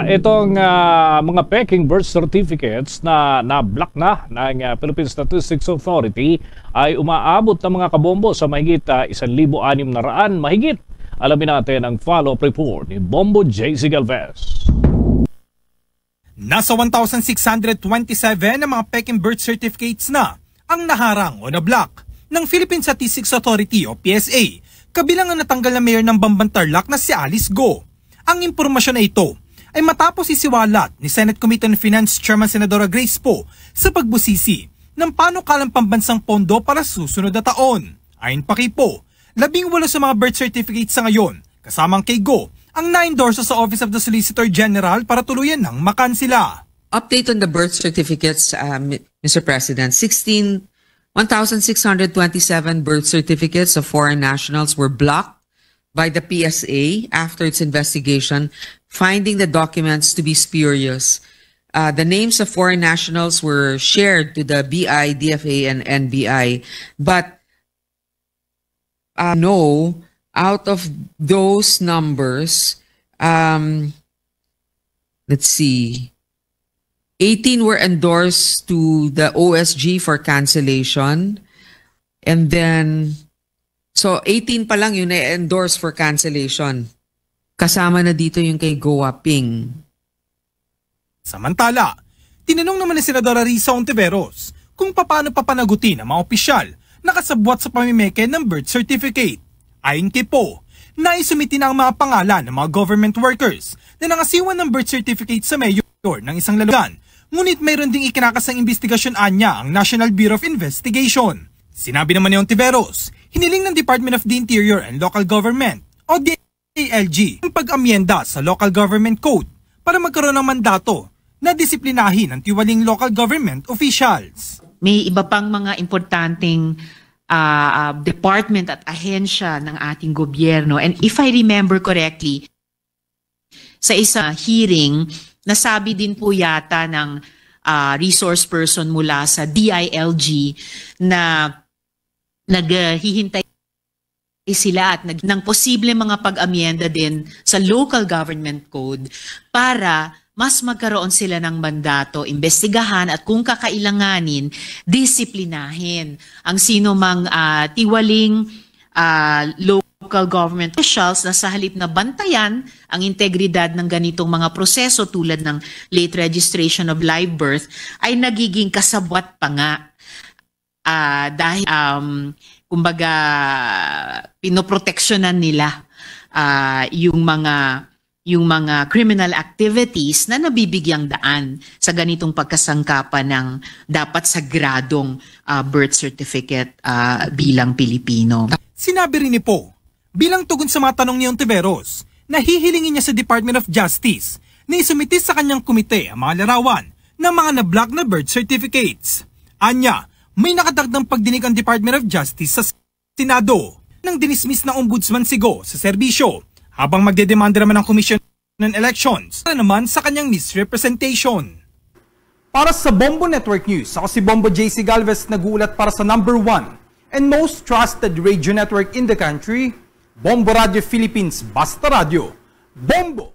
itong mga peking birth certificates na na-block na ng Philippine Statistics Authority ay umaabot ng mga kabombo sa mahigit 1,600 mahigit. Alamin natin ang follow-up report ni Bombo JC Galvez. Nasa 1,627 na mga peking birth certificates na ang naharang o na-block ng Philippine Statistics Authority o PSA, kabilang ang natanggal na mayor ng Bamban-Tarlac na si Alice Go. Ang impormasyon na ito ay matapos isiwalat ni Senate Committee on Finance Chairman Senadora Grace Poe sa pagbusisi ng panukalang pambansang pondo para susunod na taon. Ayon pa kay Poe, 18 sa mga birth certificates sa ngayon, kasamang kay Go, ang na-endorse sa Office of the Solicitor General para tuluyan ng makansila. Update on the birth certificates, Mr. President. 1,627 birth certificates of foreign nationals were blocked by the PSA after its investigation, finding the documents to be spurious. The names of foreign nationals were shared to the BI, DFA, and NBI. But no, out of those numbers, let's see, 18 were endorsed to the OSG for cancellation. And then, so 18 pa lang yung na-endorse for cancellation. Kasama na dito yung kay Goa Ping. Samantala, tinanong naman ni Senadora Risa Ontiveros kung paano papanagutin ang mga opisyal na kasabwat sa pamimeke ng birth certificate. Ayon kay Poe, naisumiti na ang mga pangalan ng mga government workers na nangasiwan ng birth certificate sa mayor ng isang lalawigan. Ngunit mayroon ding ikinakasang investigasyon anya ang National Bureau of Investigation. Sinabi naman ni Ontiveros, hiniling ng Department of the Interior and Local Government o DILG ang pag-amyenda sa Local Government Code para magkaroon ng mandato na disiplinahin ang tiwaling local government officials. May iba pang mga importanteng department at ahensya ng ating gobyerno. And if I remember correctly, sa isang hearing, nasabi din po yata ng resource person mula sa DILG na naghihintay sila at ng posible mga pag-amyenda din sa local government code para mas magkaroon sila ng mandato, imbestigahan at kung kakailanganin, disiplinahin ang sino mang tiwaling local government officials na sa halip na bantayan ang integridad ng ganitong mga proseso tulad ng late registration of live birth ay nagiging kasabwat pa nga dahil kumbaga pinoproteksyonan nila yung mga criminal activities na nabibigyang daan sa ganitong pagkasangkapan ng dapat sagradong birth certificate bilang Pilipino. Sinabi rin ni Poe, bilang tugon sa mga tanong ni Ontiveros, na hihilingin niya sa Department of Justice na isumiti sa kanyang komite ang mga larawan ng mga na-block na birth certificates. Anya, may nakadagdang pagdinig ang Department of Justice sa Senado nang dinismiss na Ombudsman si Go sa serbisyo habang magdedemanda naman ang Commission on Elections para naman sa kanyang misrepresentation. Para sa Bombo Network News, ako si Bombo JC Galvez, nag-uulat para sa number 1 and most trusted radio network in the country, Bombo Radio Philippines, Basta Radio. Bombo!